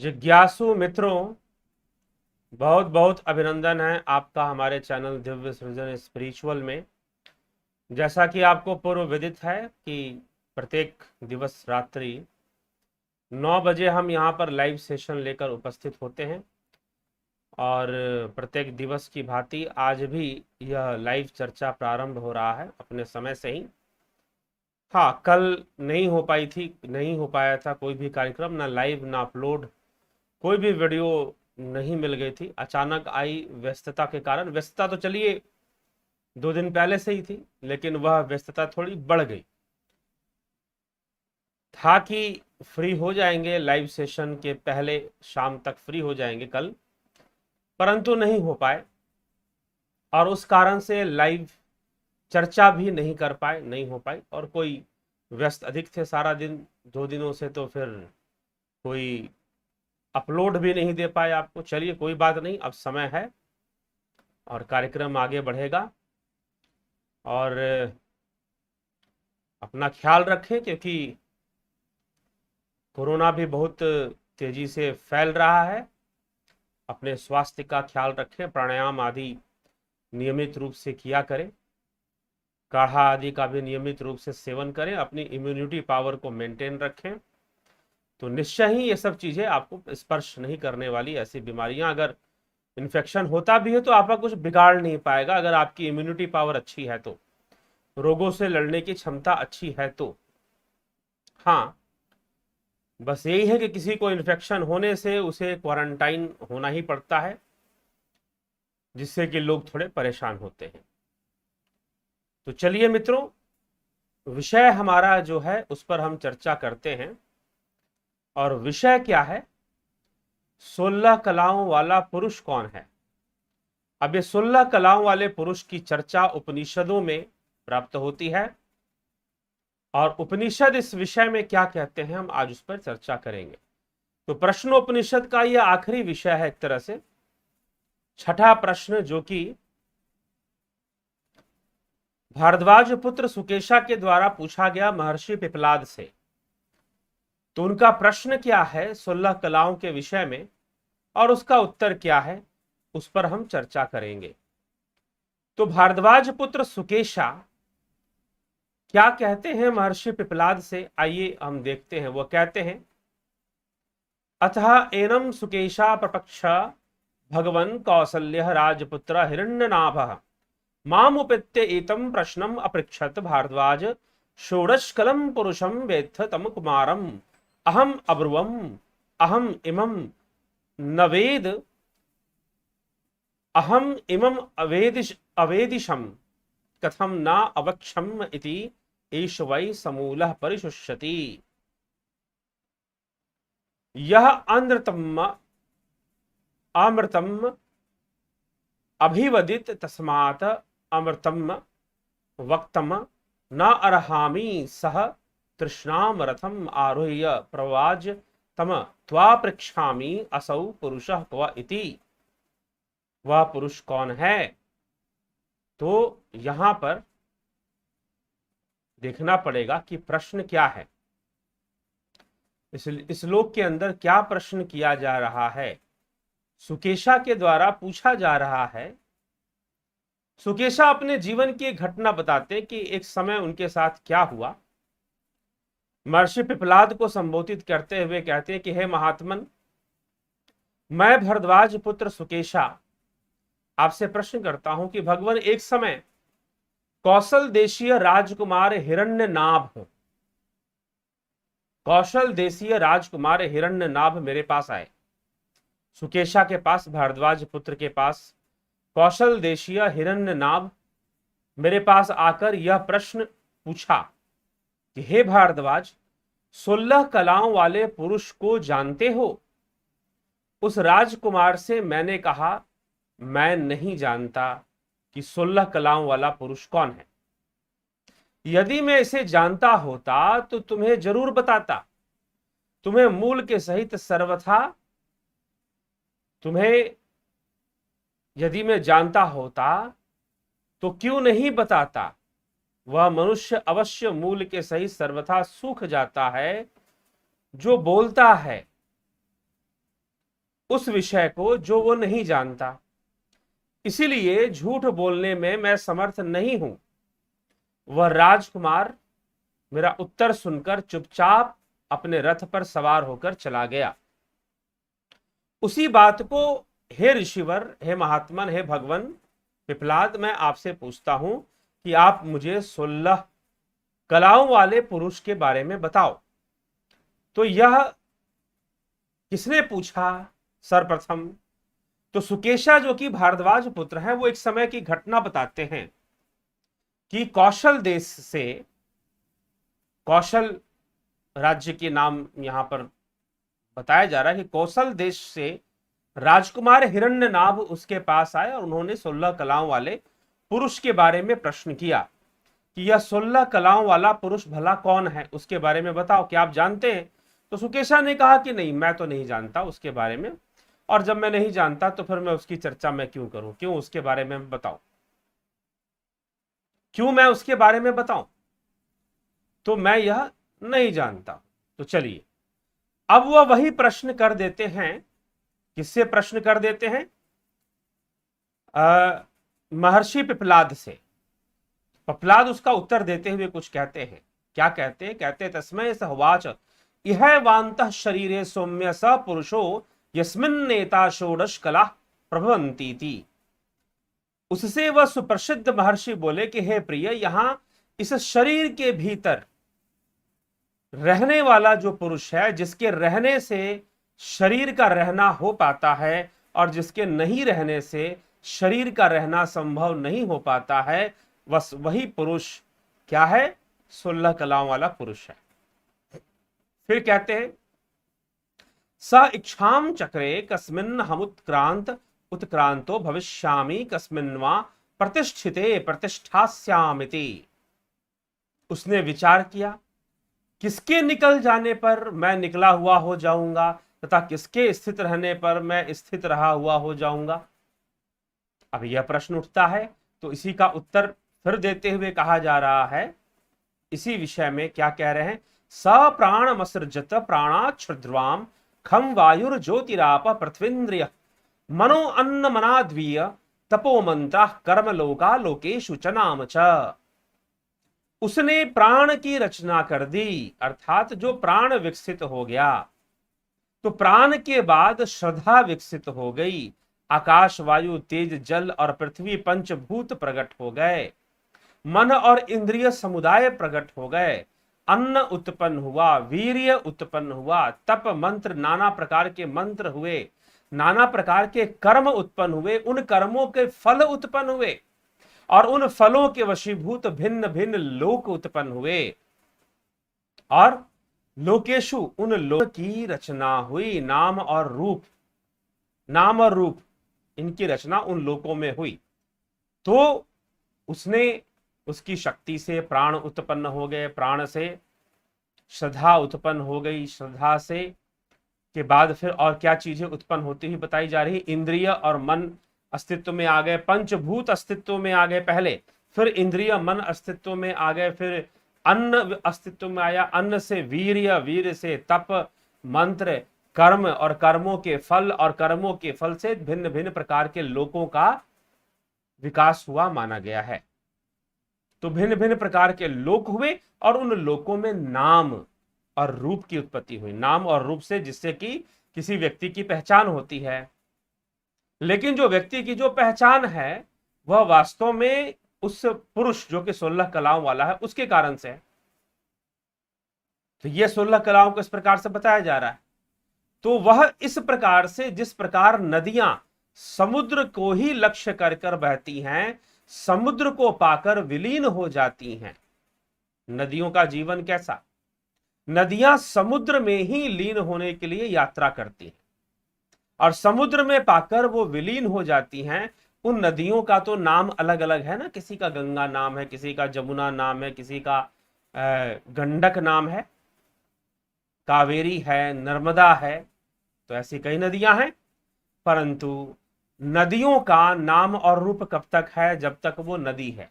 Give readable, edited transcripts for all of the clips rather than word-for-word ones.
जिज्ञासु मित्रों, बहुत बहुत अभिनंदन है आपका हमारे चैनल दिव्य सृजन स्पिरिचुअल में। जैसा कि आपको पूर्व विदित है कि प्रत्येक दिवस रात्रि 9 बजे हम यहाँ पर लाइव सेशन लेकर उपस्थित होते हैं और प्रत्येक दिवस की भांति आज भी यह लाइव चर्चा प्रारंभ हो रहा है अपने समय से ही। हाँ, कल नहीं हो पाया था कोई भी कार्यक्रम, ना लाइव ना अपलोड, कोई भी वीडियो नहीं मिल गई थी। अचानक आई व्यस्तता के कारण। व्यस्तता तो चलिए 2 दिन पहले से ही थी, लेकिन वह व्यस्तता थोड़ी बढ़ गई। था कि फ्री हो जाएंगे, लाइव सेशन के पहले शाम तक फ्री हो जाएंगे कल, परंतु नहीं हो पाए और उस कारण से लाइव चर्चा भी नहीं हो पाई। और कोई व्यस्त अधिक थे सारा दिन, 2 दिनों से, तो फिर कोई अपलोड भी नहीं दे पाए आपको। चलिए कोई बात नहीं, अब समय है और कार्यक्रम आगे बढ़ेगा। और अपना ख्याल रखें क्योंकि कोरोना भी बहुत तेजी से फैल रहा है। अपने स्वास्थ्य का ख्याल रखें, प्राणायाम आदि नियमित रूप से किया करें, काढ़ा आदि का भी नियमित रूप से सेवन करें, अपनी इम्यूनिटी पावर को मेंटेन रखें, तो निश्चय ही ये सब चीजें आपको स्पर्श नहीं करने वाली। ऐसी बीमारियां, अगर इन्फेक्शन होता भी है तो आपका कुछ बिगाड़ नहीं पाएगा, अगर आपकी इम्यूनिटी पावर अच्छी है तो, रोगों से लड़ने की क्षमता अच्छी है तो। हाँ, बस यही है कि किसी को इन्फेक्शन होने से उसे क्वारंटाइन होना ही पड़ता है, जिससे कि लोग थोड़े परेशान होते हैं। तो चलिए मित्रों, विषय हमारा जो है उस पर हम चर्चा करते हैं। और विषय क्या है? 16 कलाओं वाला पुरुष कौन है? अब ये 16 कलाओं वाले पुरुष की चर्चा उपनिषदों में प्राप्त होती है और उपनिषद इस विषय में क्या कहते हैं हम आज उस पर चर्चा करेंगे। तो प्रश्नोपनिषद का यह आखिरी विषय है एक तरह से, छठा प्रश्न, जो कि भारद्वाज पुत्र सुकेशा के द्वारा पूछा गया महर्षि पिपलाद से। तो उनका प्रश्न क्या है 16 कलाओं के विषय में और उसका उत्तर क्या है, उस पर हम चर्चा करेंगे। तो भारद्वाज पुत्र सुकेशा क्या कहते हैं महर्षि पिपलाद से, आइए हम देखते हैं। वो कहते हैं, अतः एनम सुकेशा प्रपक्ष भगवन् कौसल्य राजपुत्र हिरण्यनाभः मामुपेत्य एतम प्रश्नम अपृच्छत भारद्वाज षोडशकलम पुरुषम वेत्थ तम कुमारम अहम अब्रुवम अहम इमम नवेद अहम इमम अवेदिशम कथम न अवक्षम इति एष वै समूलः परिशुष्यति। यह अमृतम अभिवदित तस्मात् अमृतम वक्तम न अर्हामि सह तृष्णाम रथम आरोह्य प्रवाज तम त्वापृच्छामि असौ पुरुषः क्व इति। वह पुरुष कौन है? तो यहां पर देखना पड़ेगा कि प्रश्न क्या है, इस श्लोक के अंदर क्या प्रश्न किया जा रहा है। सुकेशा के द्वारा पूछा जा रहा है। सुकेशा अपने जीवन की एक घटना बताते कि एक समय उनके साथ क्या हुआ। महर्षि पिपलाद को संबोधित करते हुए कहते हैं कि हे महात्मन, मैं भरद्वाज पुत्र सुकेशा आपसे प्रश्न करता हूं कि भगवान, एक समय कौशल देशीय राजकुमार हिरण्यनाभ हो, कौशल देशीय राजकुमार हिरण्यनाभ मेरे पास आए। सुकेशा के पास, भारद्वाज पुत्र के पास कौशल देशीय हिरण्यनाभ मेरे पास आकर यह प्रश्न पूछा कि हे भारद्वाज, 16 कलाओं वाले पुरुष को जानते हो? उस राजकुमार से मैंने कहा, मैं नहीं जानता कि 16 कलाओं वाला पुरुष कौन है। यदि मैं इसे जानता होता तो तुम्हें जरूर बताता, तुम्हें मूल के सहित सर्वथा, तुम्हें यदि मैं जानता होता तो क्यों नहीं बताता। वह मनुष्य अवश्य मूल के सहित सर्वथा सूख जाता है जो बोलता है, उस विषय को जो वो नहीं जानता। इसीलिए झूठ बोलने में मैं समर्थ नहीं हूं। वह राजकुमार मेरा उत्तर सुनकर चुपचाप अपने रथ पर सवार होकर चला गया। उसी बात को हे ऋषिवर, हे महात्मन, हे भगवान पिपलाद, मैं आपसे पूछता हूं कि आप मुझे 16 कलाओं वाले पुरुष के बारे में बताओ। तो यह किसने पूछा सर्वप्रथम? तो सुकेशा, जो कि भारद्वाज पुत्र हैं, वो एक समय की घटना बताते हैं कि कौशल देश से, कौशल राज्य के नाम यहां पर बताया जा रहा है कि कौशल देश से राजकुमार हिरण्यनाभ उसके पास आए और उन्होंने 16 कलाओं वाले पुरुष के बारे में प्रश्न किया कि यह 16 कलाओं वाला पुरुष भला कौन है, उसके बारे में बताओ, क्या आप जानते हैं? तो सुकेशा ने कहा कि नहीं, मैं तो नहीं जानता उसके बारे में, और जब मैं नहीं जानता तो फिर मैं उसकी चर्चा मैं क्यों करूं, क्यों उसके बारे में बताऊं, क्यों मैं उसके बारे में बताऊं, तो मैं यह नहीं जानता। तो चलिए, अब वह वही प्रश्न कर देते हैं। किससे प्रश्न कर देते हैं? महर्षि पिपलाद से। पिपलाद उसका उत्तर देते हुए कुछ कहते हैं। क्या कहते हैं? कहते तस्मै स उवाच इह वान्तः शरीरे सौम्य स पुरुषो यस्मिन्नेता षोडश कला प्रभवन्ति थी। उससे वह सुप्रसिद्ध महर्षि बोले कि हे प्रिय, यहां इस शरीर के भीतर रहने वाला जो पुरुष है, जिसके रहने से शरीर का रहना हो पाता है और जिसके नहीं रहने से शरीर का रहना संभव नहीं हो पाता है, बस वही पुरुष क्या है? 16 कलाओं वाला पुरुष है। फिर कहते हैं स इच्छाम चक्रे कस्मिन् उत्क्रांतो भविष्यामि कस्मिन् वा प्रतिष्ठिते प्रतिष्ठास्यामिति। उसने विचार किया, किसके निकल जाने पर मैं निकला हुआ हो जाऊंगा तथा किसके स्थित रहने पर मैं स्थित रहा हुआ हो जाऊंगा। अब यह प्रश्न उठता है, तो इसी का उत्तर फिर देते हुए कहा जा रहा है, इसी विषय में क्या कह रहे हैं? स प्राणमसृजत प्राणाच्छ्रुद्वाम खम वायुर ज्योतिराप पृथ्वीन्द्रिय मनो अन्न मनाद्वीय तपो मंत्र कर्म लोका लोकेशु च नाम च। उसने प्राण की रचना कर दी, अर्थात जो प्राण विकसित हो गया, तो प्राण के बाद श्रद्धा विकसित हो गई। आकाश, वायु, तेज, जल और पृथ्वी पंचभूत प्रकट हो गए। मन और इंद्रिय समुदाय प्रकट हो गए। अन्न उत्पन्न हुआ, वीर्य उत्पन्न हुआ, तप, मंत्र, नाना प्रकार के मंत्र हुए, नाना प्रकार के कर्म उत्पन्न हुए, उन कर्मों के फल उत्पन्न हुए और उन फलों के वशीभूत भिन्न भिन्न लोक उत्पन्न हुए और लोकेशु, उन लोक की रचना हुई। नाम और रूप इनकी रचना उन लोकों में हुई। तो उसने, उसकी शक्ति से प्राण उत्पन्न हो गए, प्राण से श्रद्धा उत्पन्न हो गई, श्रद्धा से के बाद फिर और क्या चीजें उत्पन्न होती हुई बताई जा रही? इंद्रिय और मन अस्तित्व में आ गए, पंचभूत अस्तित्व में आ गए पहले, फिर इंद्रिय मन अस्तित्व में आ गए, फिर अन्न अस्तित्व में आया, अन्न से वीर्य, वीर्य से तप, मंत्र, कर्म और कर्मों के फल और कर्मों के फल से भिन्न भिन्न प्रकार के लोकों का विकास हुआ माना गया है। तो भिन्न भिन्न प्रकार के लोक हुए और उन लोकों में नाम और रूप की उत्पत्ति हुई। नाम और रूप से, जिससे कि किसी व्यक्ति की पहचान होती है। लेकिन जो व्यक्ति की जो पहचान है वह वास्तव में उस पुरुष जो कि 16 कलाओं वाला है उसके कारण से है। तो यह 16 कलाओं को इस प्रकार से बताया जा रहा है। तो वह इस प्रकार से, जिस प्रकार नदियां समुद्र को ही लक्ष्य कर कर बहती हैं, समुद्र को पाकर विलीन हो जाती हैं। नदियों का जीवन कैसा? नदियां समुद्र में ही लीन होने के लिए यात्रा करती हैं और समुद्र में पाकर वो विलीन हो जाती हैं। उन नदियों का तो नाम अलग अलग है ना, किसी का गंगा नाम है, किसी का जमुना नाम है, किसी का गंडक नाम है, कावेरी है, नर्मदा है, तो ऐसी कई नदियां हैं। परंतु नदियों का नाम और रूप कब तक है? जब तक वो नदी है।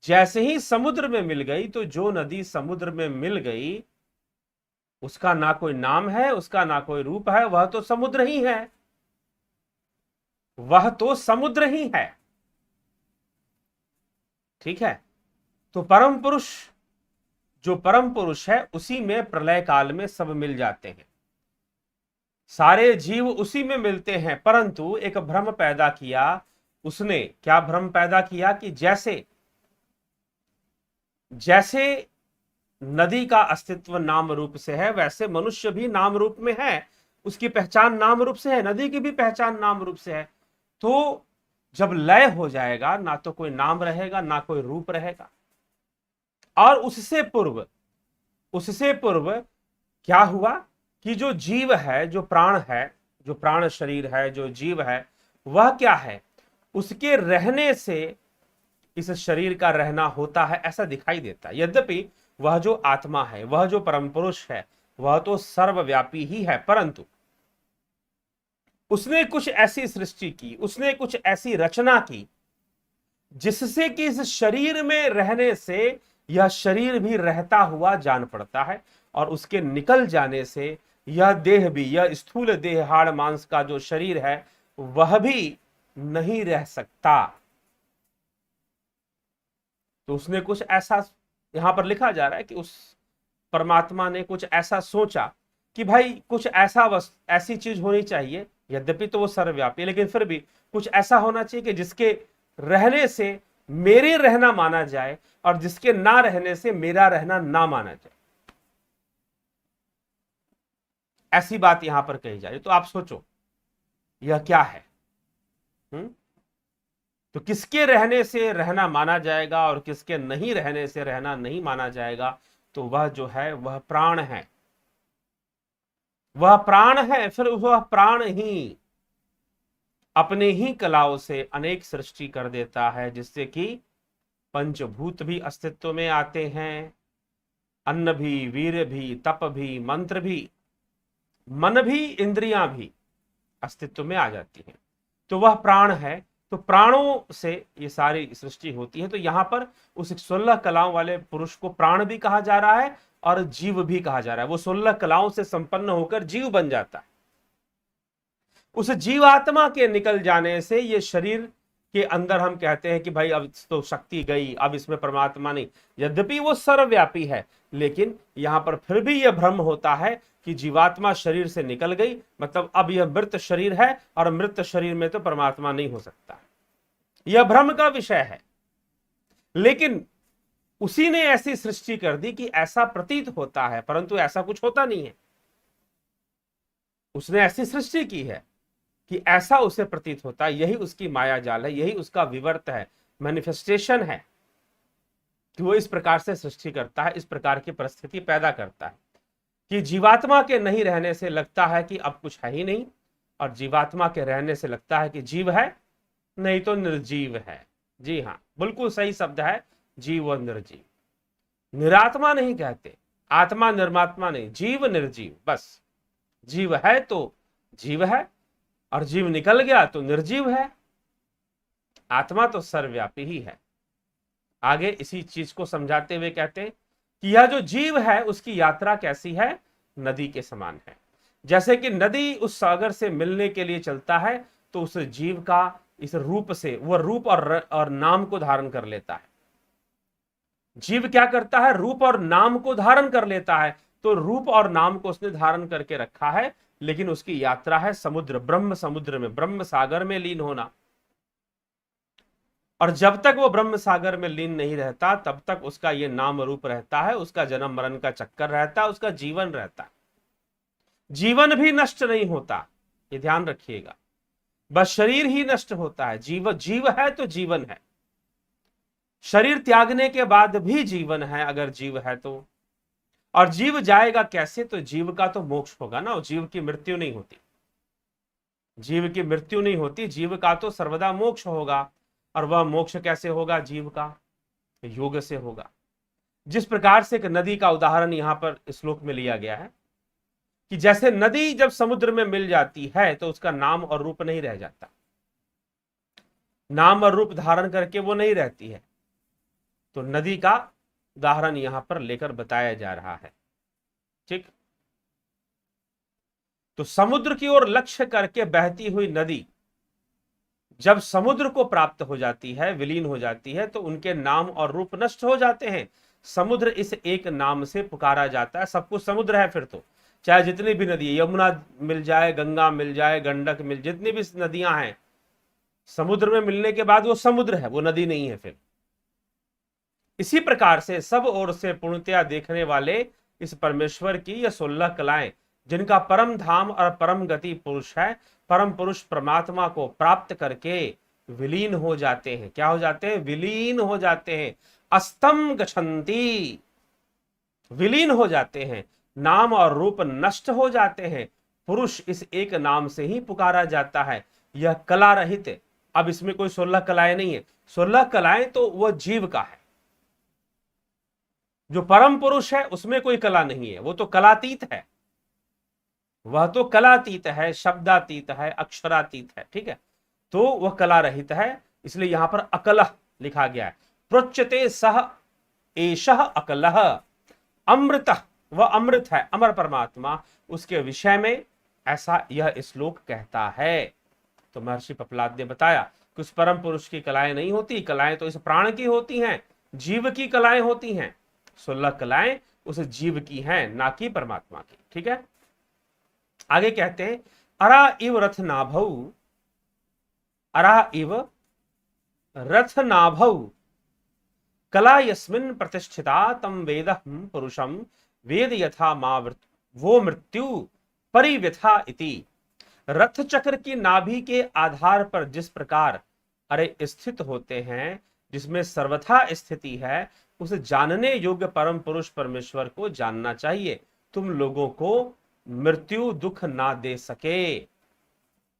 जैसे ही समुद्र में मिल गई, तो जो नदी समुद्र में मिल गई उसका ना कोई नाम है, उसका ना कोई रूप है, वह तो समुद्र ही है। वह तो समुद्र ही है। ठीक है, तो परम पुरुष, जो परम पुरुष है उसी में प्रलय काल में सब मिल जाते हैं, सारे जीव उसी में मिलते हैं। परंतु एक भ्रम पैदा किया उसने। क्या भ्रम पैदा किया कि जैसे जैसे नदी का अस्तित्व नाम रूप से है, वैसे मनुष्य भी नाम रूप में है, उसकी पहचान नाम रूप से है, नदी की भी पहचान नाम रूप से है। तो जब लय हो जाएगा, ना तो कोई नाम रहेगा ना कोई रूप रहेगा। और उससे पूर्व क्या हुआ कि जो जीव है, जो प्राण है, जो प्राण शरीर है, जो जीव है, वह क्या है, उसके रहने से इस शरीर का रहना होता है, ऐसा दिखाई देता है। यद्यपि वह जो आत्मा है, वह जो परम पुरुष है, वह तो सर्वव्यापी ही है, परंतु उसने कुछ ऐसी सृष्टि की, उसने कुछ ऐसी रचना की जिससे कि इस शरीर में रहने से यह शरीर भी रहता हुआ जान पड़ता है, और उसके निकल जाने से यह देह भी, यह स्थूल देह हाड़ मांस का जो शरीर है, वह भी नहीं रह सकता। तो उसने कुछ ऐसा, यहां पर लिखा जा रहा है कि उस परमात्मा ने कुछ ऐसा सोचा कि भाई कुछ ऐसा ऐसी चीज होनी चाहिए, यद्यपि तो वो सर्वव्यापी, लेकिन फिर भी कुछ ऐसा होना चाहिए कि जिसके रहने से मेरे रहना माना जाए और जिसके ना रहने से मेरा रहना ना माना जाए। ऐसी बात यहां पर कही जा रही। तो आप सोचो यह क्या है? तो किसके रहने से रहना माना जाएगा और किसके नहीं रहने से रहना नहीं माना जाएगा? तो वह जो है वह प्राण है, वह प्राण है। फिर वह प्राण ही अपने ही कलाओं से अनेक सृष्टि कर देता है, जिससे कि पंचभूत भी अस्तित्व में आते हैं, अन्न भी, वीर्य भी, तप भी, मंत्र भी, मन भी, इंद्रियां भी अस्तित्व में आ जाती हैं। तो वह प्राण है। तो प्राणों से ये सारी सृष्टि होती है। तो यहां पर उस 16 कलाओं वाले पुरुष को प्राण भी कहा जा रहा है और जीव भी कहा जा रहा है। वो 16 कलाओं से संपन्न होकर जीव बन जाता है। उस जीवात्मा के निकल जाने से ये शरीर के अंदर हम कहते हैं कि भाई अब तो शक्ति गई, अब इसमें परमात्मा नहीं। यद्यपि वो सर्वव्यापी है, लेकिन यहां पर फिर भी यह भ्रम होता है कि जीवात्मा शरीर से निकल गई, मतलब अब यह मृत शरीर है और मृत शरीर में तो परमात्मा नहीं हो सकता। यह भ्रम का विषय है। लेकिन उसी ने ऐसी सृष्टि कर दी कि ऐसा प्रतीत होता है, परंतु ऐसा कुछ होता नहीं है। उसने ऐसी सृष्टि की है कि ऐसा उसे प्रतीत होता है। यही उसकी माया जाल है, यही उसका विवर्त है, मैनिफेस्टेशन है कि वो इस प्रकार से सृष्टि करता है, इस प्रकार की परिस्थिति पैदा करता है कि जीवात्मा के नहीं रहने से लगता है कि अब कुछ है ही नहीं, और जीवात्मा के रहने से लगता है कि जीव है, नहीं तो निर्जीव है। जी हाँ, बिल्कुल सही शब्द है, जीव और निर्जीव। निरात्मा नहीं कहते, आत्मा निर्मात्मा नहीं, जीव निर्जीव, बस। जीव है तो जीव है, और जीव निकल गया तो निर्जीव है। आत्मा तो सर्वव्यापी ही है। आगे इसी चीज को समझाते हुए कहते हैं कि यह जो जीव है उसकी यात्रा कैसी है? नदी के समान है। जैसे कि नदी उस सागर से मिलने के लिए चलता है, तो उस जीव का इस रूप से वह रूप और नाम को धारण कर लेता है। जीव क्या करता है? रूप और नाम को धारण कर लेता है। तो रूप और नाम को उसने धारण करके रखा है, लेकिन उसकी यात्रा है समुद्र, ब्रह्म समुद्र में, ब्रह्म सागर में लीन होना। और जब तक वो ब्रह्म सागर में लीन नहीं रहता, तब तक उसका ये नाम रूप रहता है, उसका जन्म मरण का चक्कर रहता है, उसका जीवन रहता है। जीवन भी नष्ट नहीं होता, ये ध्यान रखिएगा। बस शरीर ही नष्ट होता है। जीव है तो जीवन है। शरीर त्यागने के बाद भी जीवन है, अगर जीव है तो। और जीव जाएगा कैसे? तो जीव का तो मोक्ष होगा ना, जीव की मृत्यु नहीं होती। जीव की मृत्यु नहीं होती, जीव का तो सर्वदा मोक्ष होगा। और वह मोक्ष कैसे होगा जीव का? योग से होगा। जिस प्रकार से एक नदी का उदाहरण यहां पर श्लोक में लिया गया है कि जैसे नदी जब समुद्र में मिल जाती है तो उसका नाम और रूप नहीं रह जाता, नाम और रूप धारण करके वो नहीं रहती है। तो नदी का उदाहरण यहां पर लेकर बताया जा रहा है। ठीक, तो समुद्र की ओर लक्ष्य करके बहती हुई नदी जब समुद्र को प्राप्त हो जाती है, विलीन हो जाती है, तो उनके नाम और रूप नष्ट हो जाते हैं। समुद्र इस एक नाम से पुकारा जाता है। सब कुछ समुद्र है फिर तो, चाहे जितनी भी नदी, यमुना मिल जाए, गंगा मिल जाए, गंडक मिल, जितनी भी नदियां हैं, समुद्र में मिलने के बाद वो समुद्र है, वो नदी नहीं है फिर। इसी प्रकार से सब ओर से पूर्णतया देखने वाले इस परमेश्वर की ये 16 कलाएं, जिनका परम धाम और परम गति पुरुष है, परम पुरुष परमात्मा को प्राप्त करके विलीन हो जाते हैं। क्या हो जाते हैं? विलीन हो जाते हैं। अस्तम गच्छन्ति, विलीन हो जाते हैं, नाम और रूप नष्ट हो जाते हैं। पुरुष इस एक नाम से ही पुकारा जाता है। यह कला रहित, अब इसमें कोई 16 कलाएं नहीं है। 16 कलाएं तो वह जीव का है। जो परम पुरुष है उसमें कोई कला नहीं है, वो तो कलातीत है। वह तो कलातीत है, शब्दातीत है, अक्षरातीत है, ठीक है। तो वह कला रहित है, इसलिए यहां पर अकलह लिखा गया है। प्रोच्यते सह एषः अकलह अमृत, वह अमृत है, अमर परमात्मा, उसके विषय में ऐसा यह श्लोक कहता है। तो महर्षि पिप्पलाद ने बताया कि उस परम पुरुष की कलाएं नहीं होती, कलाएं तो इस प्राण की होती हैं, जीव की कलाएं होती हैं। 16 कलाएं उस जीव की हैं, ना कि परमात्मा की, ठीक है। आगे कहते हैं, अरा इव रथ नाभौ, अरा इव रथ नाभौ कला यस्मिन् प्रतिष्ठिता तम वेदहं पुरुषम वेद यथा मा वो मृत्यु परिव्यथा इति। रथ चक्र की नाभि के आधार पर जिस प्रकार अरे स्थित होते हैं, जिसमें सर्वथा स्थिति है, उस जानने योग्य परम पुरुष परमेश्वर को जानना चाहिए। तुम लोगों को मृत्यु दुख ना दे सके,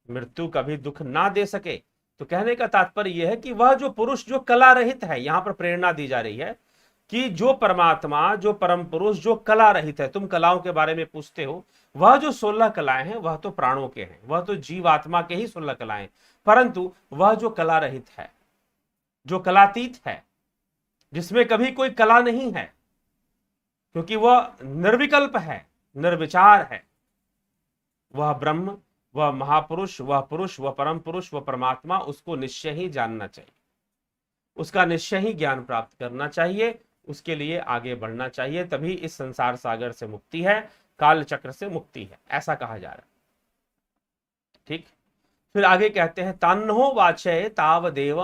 मृत्यु कभी दुख ना दे सके। तो कहने का तात्पर्य यह है कि वह जो पुरुष जो कला रहित है, यहां पर प्रेरणा दी जा रही है कि जो परमात्मा, जो परम पुरुष जो कला रहित है, तुम कलाओं के बारे में पूछते हो, वह जो 16 कलाएं हैं वह तो प्राणों के हैं, वह तो जीवात्मा के ही 16 कलाएं, परंतु वह जो कला रहित है, जो कलातीत है, जिसमें कभी कोई कला नहीं है, क्योंकि वह निर्विकल्प है, निर्विचार है, वह ब्रह्म, वह महापुरुष, वह पुरुष, वह परम पुरुष, वह परमात्मा, उसको निश्चय ही जानना चाहिए, उसका निश्चय ही ज्ञान प्राप्त करना चाहिए, उसके लिए आगे बढ़ना चाहिए। तभी इस संसार सागर से मुक्ति है, काल चक्र से मुक्ति है, ऐसा कहा जा रहा है, ठीक। फिर आगे कहते हैं, तान्हो वाचय तावदेव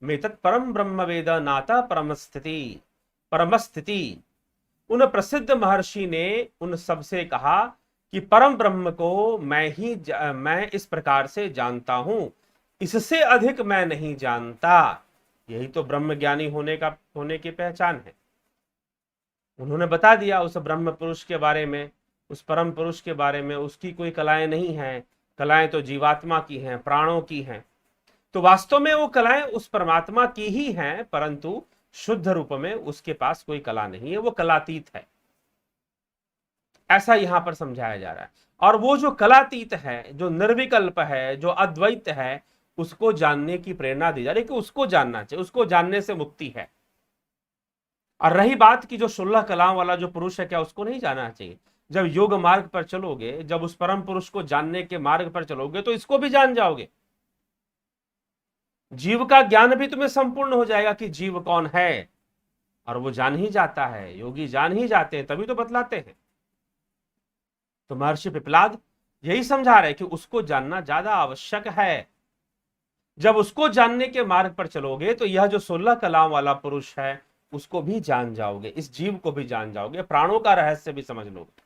मेतत् परम ब्रह्म वेद नाता परमस्थिति, परमस्थिति। उन प्रसिद्ध महर्षि ने उन सबसे कहा कि परम ब्रह्म को मैं इस प्रकार से जानता हूं, इससे अधिक मैं नहीं जानता। यही तो ब्रह्म ज्ञानी होने की पहचान है। उन्होंने बता दिया उस ब्रह्म पुरुष के बारे में, उस परम पुरुष के बारे में, उसकी कोई कलाएं नहीं हैं, कलाएं तो जीवात्मा की हैं, प्राणों की हैं। तो वास्तव में वो कलाएं उस परमात्मा की ही हैं, परंतु शुद्ध रूप में उसके पास कोई कला नहीं है, वो कलातीत है, ऐसा यहां पर समझाया जा रहा है। और वो जो कलातीत है, जो निर्विकल्प है, जो अद्वैत है, उसको जानने की प्रेरणा दी जा रही है कि उसको जानना चाहिए, उसको जानने से मुक्ति है। और रही बात कि जो 16 कलाओं वाला जो पुरुष है, क्या उसको नहीं जानना चाहिए? जब योग मार्ग पर चलोगे, जब उस परम पुरुष को जानने के मार्ग पर चलोगे, तो इसको भी जान जाओगे, जीव का ज्ञान भी तुम्हें संपूर्ण हो जाएगा कि जीव कौन है। और वो जान ही जाता है, योगी जान ही जाते हैं, तभी तो बतलाते हैं। तो महर्षि पिप्पलाद यही समझा रहे कि उसको जानना ज्यादा आवश्यक है। जब उसको जानने के मार्ग पर चलोगे तो यह जो 16 कलाओं वाला पुरुष है उसको भी जान जाओगे, इस जीव को भी जान जाओगे, प्राणों का रहस्य भी समझ लोगे।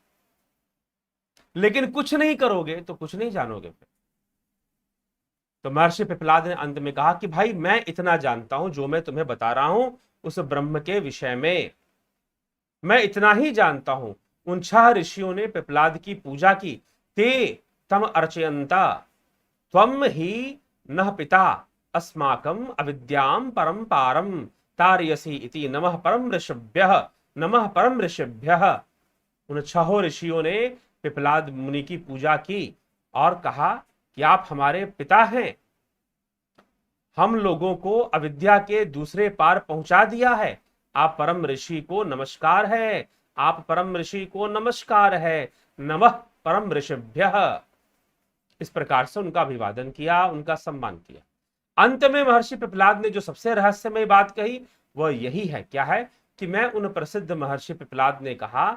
लेकिन कुछ नहीं करोगे तो कुछ नहीं जानोगे फिर। तो महर्षि पिप्पलाद ने अंत में कहा कि भाई मैं इतना जानता हूं, जो मैं तुम्हें बता रहा हूं उस ब्रह्म के विषय में मैं इतना ही जानता हूं। उन 6 ऋषियों ने पिप्पलाद की पूजा की। ते तम अर्चयंता त्वम ही नः पिता अस्माकं अविद्याम परम पारम तारयसि इति नमः परम ऋषिभ्यः, नमः परम ऋषिभ्यः। उन 6 ऋषियों ने पिप्पलाद मुनि की पूजा की और कहा कि आप हमारे पिता हैं, हम लोगों को अविद्या के दूसरे पार पहुंचा दिया है, आप परम ऋषि को नमस्कार है, आप परम ऋषि को नमस्कार है, नमः परम ऋषिभ्यः। इस प्रकार से उनका अभिवादन किया, उनका सम्मान किया। अंत में महर्षि पिपलाद ने जो सबसे रहस्यमय बात कही वह यही है, क्या है, कि मैं उन प्रसिद्ध महर्षि पिपलाद ने कहा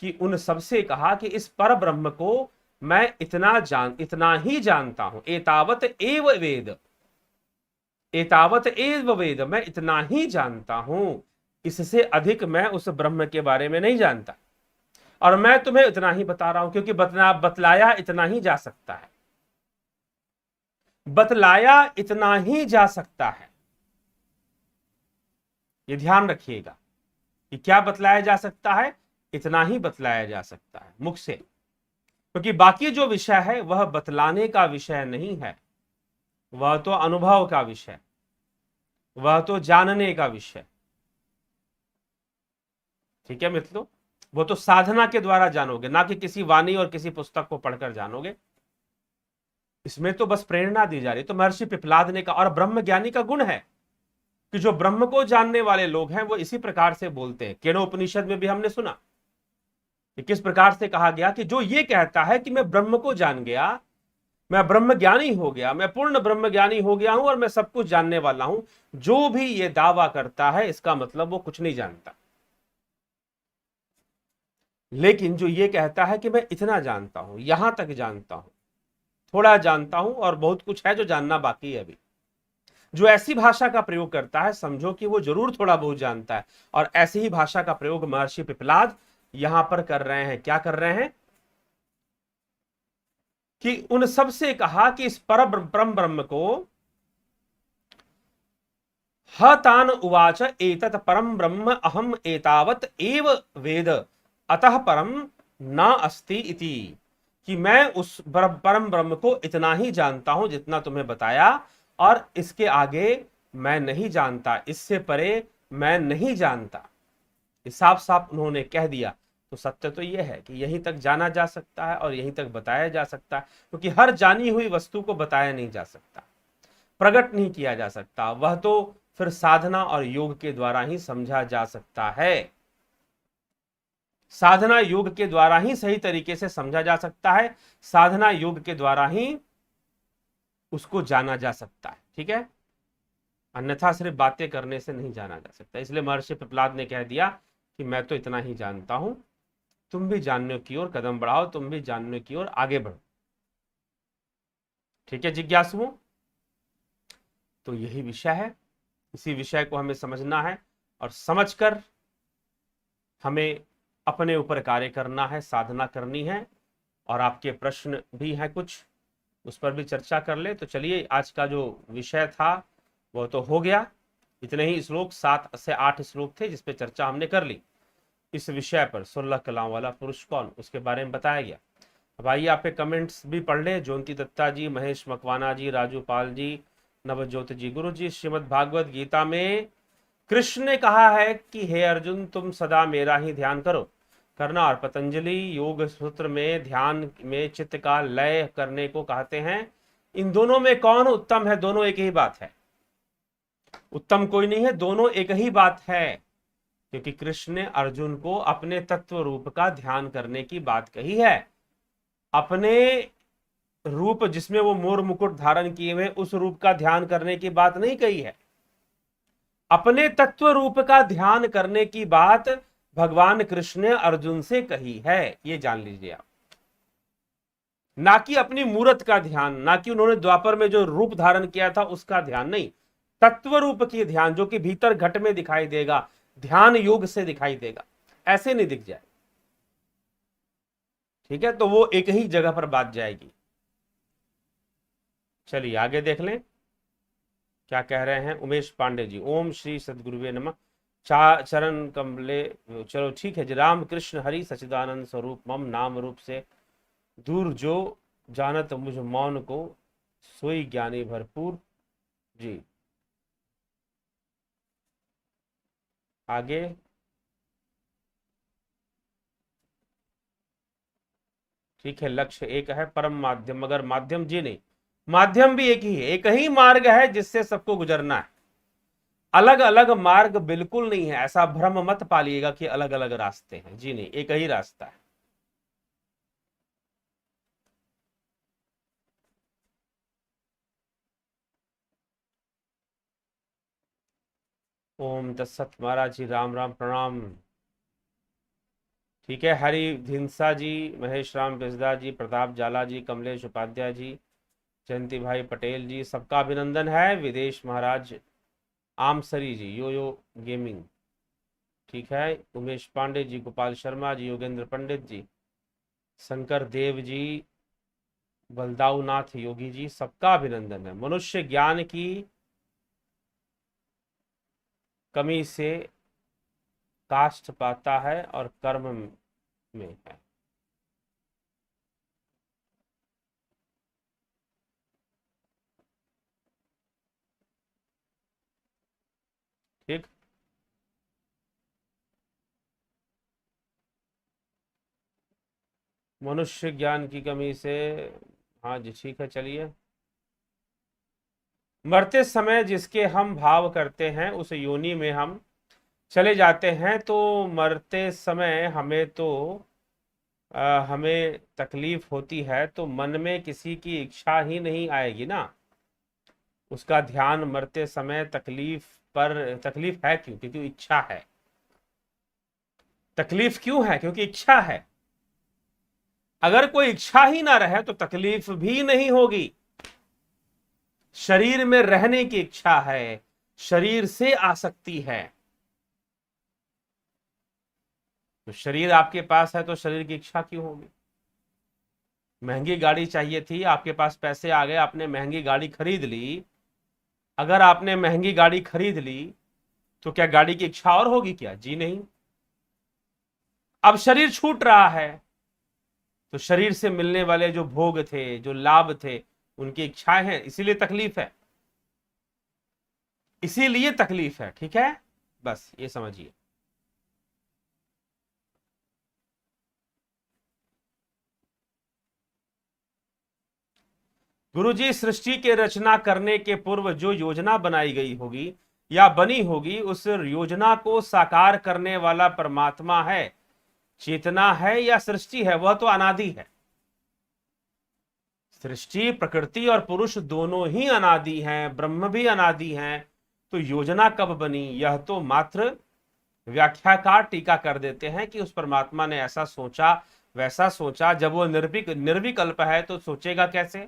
कि उन सबसे कहा कि इस पर ब्रह्म को मैं इतना ही जानता हूं, एतावत एव वेद, एतावत एव वेद, मैं इतना ही जानता हूं, इससे अधिक मैं उस ब्रह्म के बारे में नहीं जानता, और मैं तुम्हें इतना ही बता रहा हूं, क्योंकि बतलाया इतना ही जा सकता है, बतलाया इतना ही जा सकता है। ये ध्यान रखिएगा कि क्या बतलाया जा सकता है, इतना ही बतलाया जा सकता है मुख से, क्योंकि बाकी जो विषय है वह बतलाने का विषय नहीं है, वह तो अनुभव का विषय, वह तो जानने का विषय। ठीक है मित्रों, वो तो साधना के द्वारा जानोगे, ना कि किसी वाणी और किसी पुस्तक को पढ़कर जानोगे। इसमें तो बस प्रेरणा दी जा रही। तो महर्षि पिपलाद ने कहा, और ब्रह्म ज्ञानी का गुण है कि जो ब्रह्म को जानने वाले लोग हैं वो इसी प्रकार से बोलते हैं। केनोपनिषद में भी हमने सुना कि किस प्रकार से कहा गया कि जो ये कहता है कि मैं ब्रह्म को जान गया, मैं ब्रह्म ज्ञानी हो गया, मैं पूर्ण ब्रह्म ज्ञानी हो गया हूं और मैं सब कुछ जानने वाला हूं, जो भी ये दावा करता है इसका मतलब वो कुछ नहीं जानता। लेकिन जो ये कहता है कि मैं इतना जानता हूं, यहां तक जानता हूं, थोड़ा जानता हूं और बहुत कुछ है जो जानना बाकी है अभी, जो ऐसी भाषा का प्रयोग करता है समझो कि वो जरूर थोड़ा बहुत जानता है। और ऐसी ही भाषा का प्रयोग महर्षि पिपलाद यहां पर कर रहे हैं। क्या कर रहे हैं कि उन सब से कहा कि इस परम ब्रह्म को हतान उवाच एतत् परम ब्रह्म अहम एतावत एव वेद अतः परम न अस्ति इति, कि मैं उस परम ब्रह्म को इतना ही जानता हूं जितना तुम्हें बताया, और इसके आगे मैं नहीं जानता, इससे परे मैं नहीं जानता। साफ साफ उन्होंने कह दिया। तो सत्य तो यह है कि यहीं तक जाना जा सकता है और यहीं तक बताया जा सकता है, क्योंकि हर जानी हुई वस्तु को बताया नहीं जा सकता, प्रकट नहीं किया जा सकता, वह तो फिर साधना और योग के द्वारा ही समझा जा सकता है। साधना योग के द्वारा ही सही तरीके से समझा जा सकता है, साधना योग के द्वारा ही उसको जाना जा सकता है। ठीक है, अन्यथा सिर्फ बातें करने से नहीं जाना जा सकता। इसलिए महर्षि पिपलाद ने कह दिया कि मैं तो इतना ही जानता हूं, तुम भी जानने की ओर कदम बढ़ाओ, तुम भी जानने की ओर आगे बढ़ो। ठीक है जिज्ञासुओं, तो यही विषय है, इसी विषय को हमें समझना है और समझकर हमें अपने ऊपर कार्य करना है, साधना करनी है। और आपके प्रश्न भी हैं कुछ, उस पर भी चर्चा कर ले। तो चलिए, आज का जो विषय था वो तो हो गया। इतने ही श्लोक, 7 से 8 श्लोक थे जिस पे चर्चा हमने कर ली। इस विषय पर 16 कलाओं वाला पुरुष कौन, उसके बारे में बताया गया। अब आइए आपके कमेंट्स भी पढ़ ले। ज्योति दत्ता जी, महेश मकवाना जी, राजू पाल जी, नवज्योति जी, गुरु जी, श्रीमद् भागवत गीता में कृष्ण ने कहा है कि हे अर्जुन तुम सदा मेरा ही ध्यान करो करना, और पतंजलि योग सूत्र में ध्यान में चित्त का लय करने को कहते हैं। इन दोनों में कौन उत्तम है? दोनों एक ही बात है, उत्तम कोई नहीं है, दोनों एक ही बात है। क्योंकि कृष्ण ने अर्जुन को अपने तत्व रूप का ध्यान करने की बात कही है। अपने रूप जिसमें वो मोर मुकुट धारण किए हुए उस रूप का ध्यान करने की बात नहीं कही है, अपने तत्व रूप का ध्यान करने की बात भगवान कृष्ण ने अर्जुन से कही है। ये जान लीजिए आप, ना कि अपनी मूर्त का ध्यान, ना कि उन्होंने द्वापर में जो रूप धारण किया था उसका ध्यान, नहीं, तत्व रूप की ध्यान जो कि भीतर घट में दिखाई देगा, ध्यान योग से दिखाई देगा, ऐसे नहीं दिख जाए। ठीक है, तो वो एक ही जगह पर बात जाएगी। चलिए आगे देख लें क्या कह रहे हैं उमेश पांडे जी। ओम श्री सदगुरुवे नमः। चरण कमले, चलो ठीक है जी। राम कृष्ण हरि सचिदानंद स्वरूप मम, नाम रूप से दूर जो जानत मुझ मौन को, सोई ज्ञानी भरपूर जी। आगे ठीक है, लक्ष्य एक है, परम माध्यम, मगर माध्यम जी नहीं, माध्यम भी एक ही है, एक ही मार्ग है जिससे सबको गुजरना है। अलग अलग मार्ग बिल्कुल नहीं है, ऐसा भ्रम मत पालिएगा कि अलग अलग रास्ते हैं, जी नहीं, एक ही रास्ता है। ओम तत्सत महाराज जी, राम राम, प्रणाम। ठीक है, हरि धिंसा जी, महेश राम बिस्दा जी, प्रताप जाला जी, कमलेश उपाध्याय जी, जयंती भाई पटेल जी, सबका अभिनंदन है। विदेश महाराज आमसरी जी, यो यो गेमिंग, ठीक है, उमेश पांडे जी, गोपाल शर्मा जी, योगेंद्र पंडित जी, शंकर देव जी, बलदाऊ नाथ योगी जी, सबका अभिनंदन है। मनुष्य ज्ञान की कमी से काष्ठ पाता है और कर्म में है। ठीक, मनुष्य ज्ञान की कमी से, हाँ जी ठीक है, चलिए। मरते समय जिसके हम भाव करते हैं उस योनि में हम चले जाते हैं। तो मरते समय हमें तो हमें तकलीफ होती है, तो मन में किसी की इच्छा ही नहीं आएगी ना। उसका ध्यान मरते समय तकलीफ पर, तकलीफ है क्यों? क्योंकि इच्छा है। तकलीफ क्यों है? क्योंकि इच्छा है। अगर कोई इच्छा ही ना रहे तो तकलीफ भी नहीं होगी। शरीर में रहने की इच्छा है, शरीर से आसक्ति है। तो शरीर आपके पास है तो शरीर की इच्छा क्यों होगी? महंगी गाड़ी चाहिए थी, आपके पास पैसे आ गए, आपने महंगी गाड़ी खरीद ली। अगर आपने महंगी गाड़ी खरीद ली तो क्या गाड़ी की इच्छा और होगी क्या? जी नहीं। अब शरीर छूट रहा है तो शरीर से मिलने वाले जो भोग थे, जो लाभ थे, उनकी इच्छाएं हैं, इसीलिए तकलीफ है। इसीलिए तकलीफ है, ठीक है, बस ये समझिए। गुरुजी, सृष्टि के रचना करने के पूर्व जो योजना बनाई गई होगी या बनी होगी, उस योजना को साकार करने वाला परमात्मा है, चेतना है या सृष्टि है? वह तो अनादि है। सृष्टि, प्रकृति और पुरुष दोनों ही अनादि हैं, ब्रह्म भी अनादि हैं। तो योजना कब बनी? यह तो मात्र व्याख्याकार टीका कर देते हैं कि उस परमात्मा ने ऐसा सोचा, वैसा सोचा। जब वो निर्विकल्प है तो सोचेगा कैसे?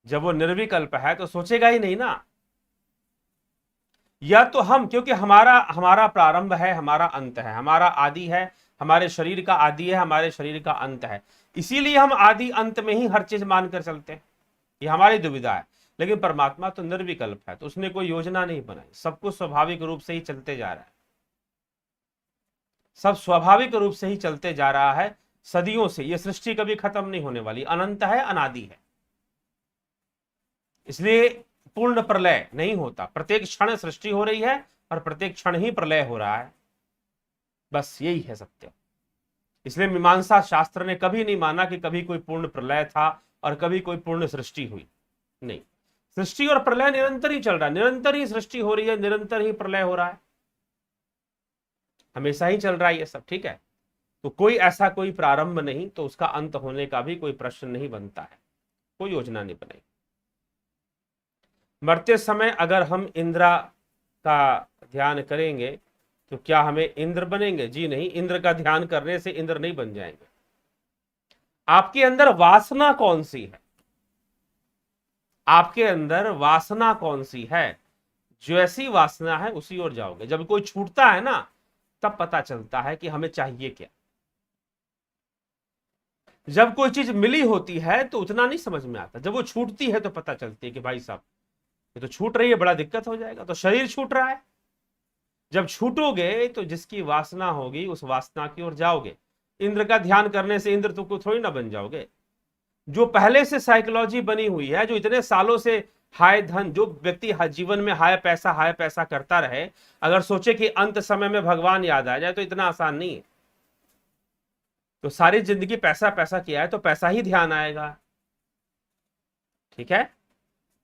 जब वो निर्विकल्प है तो सोचेगा ही नहीं ना। या तो हम, क्योंकि हमारा हमारा प्रारंभ है, हमारा अंत है, हमारा आदि है, हमारे शरीर का आदि है, हमारे शरीर का अंत है, इसीलिए हम आदि अंत में ही हर चीज मानकर चलते हैं। ये हमारी दुविधा है। लेकिन परमात्मा तो निर्विकल्प है, तो उसने कोई योजना नहीं बनाई, सब कुछ स्वाभाविक रूप से ही चलते जा रहा है। सब स्वाभाविक रूप से ही चलते जा रहा है सदियों से। ये सृष्टि कभी खत्म नहीं होने वाली, अनंत है, अनादि है। इसलिए पूर्ण प्रलय नहीं होता। प्रत्येक क्षण सृष्टि हो रही है और प्रत्येक क्षण ही प्रलय हो रहा है, बस यही है सत्य। इसलिए मीमांसा शास्त्र ने कभी नहीं माना कि कभी कोई पूर्ण प्रलय था और कभी कोई पूर्ण सृष्टि हुई। नहीं, सृष्टि और प्रलय निरंतर ही चल रहा है, निरंतर ही सृष्टि हो रही है, निरंतर ही प्रलय हो रहा है, हमेशा ही चल रहा है ये सब, ठीक है। तो कोई ऐसा कोई प्रारंभ नहीं, तो उसका अंत होने का भी कोई प्रश्न नहीं बनता है, कोई योजना नहीं बनाई। मरते समय अगर हम इंद्रा का ध्यान करेंगे तो क्या हमें इंद्र बनेंगे? जी नहीं, इंद्र का ध्यान करने से इंद्र नहीं बन जाएंगे। आपके अंदर वासना कौन सी है? आपके अंदर वासना कौन सी है? जो ऐसी वासना है उसी ओर जाओगे। जब कोई छूटता है ना, तब पता चलता है कि हमें चाहिए क्या। जब कोई चीज मिली होती है तो उतना नहीं समझ में आता, जब वो छूटती है तो पता चलती है कि भाई साहब ये तो छूट रही है, बड़ा दिक्कत हो जाएगा। तो शरीर छूट रहा है, जब छूटोगे तो जिसकी वासना होगी उस वासना की ओर जाओगे। इंद्र का ध्यान करने से इंद्र तो थोड़ी ना बन जाओगे। जो पहले से साइकोलॉजी बनी हुई है, जो इतने सालों से हाय धन, जो व्यक्ति जीवन में हाय पैसा करता रहे, अगर सोचे कि अंत समय में भगवान याद आ जाए तो इतना आसान नहीं है। तो सारी जिंदगी पैसा पैसा किया है तो पैसा ही ध्यान आएगा, ठीक है।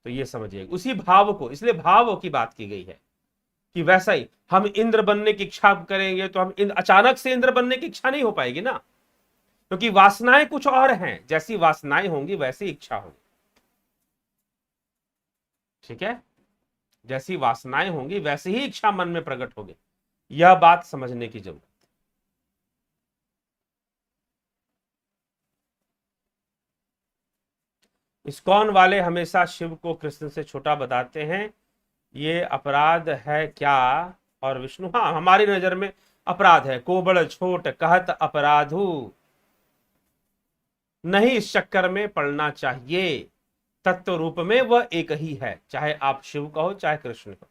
तो ये समझिए उसी भाव को, इसलिए भाव की बात की गई है कि वैसा ही हम इंद्र बनने की इच्छा करेंगे तो हम अचानक से इंद्र बनने की इच्छा नहीं हो पाएगी ना, क्योंकि वासनाएं कुछ और हैं। जैसी वासनाएं होंगी वैसी इच्छा होगी, ठीक है। जैसी वासनाएं होंगी वैसी ही इच्छा मन में प्रकट होगी। यह बात समझने की जरूरत है। इस्कॉन वाले हमेशा शिव को कृष्ण से छोटा बताते हैं, ये अपराध है क्या? और विष्णु, हाँ, हमारी नजर में अपराध है। कोबड़ छोट कहत अपराधु, नहीं इस चक्कर में पड़ना चाहिए। तत्व रूप में वह एक ही है, चाहे आप शिव कहो चाहे कृष्ण कहो,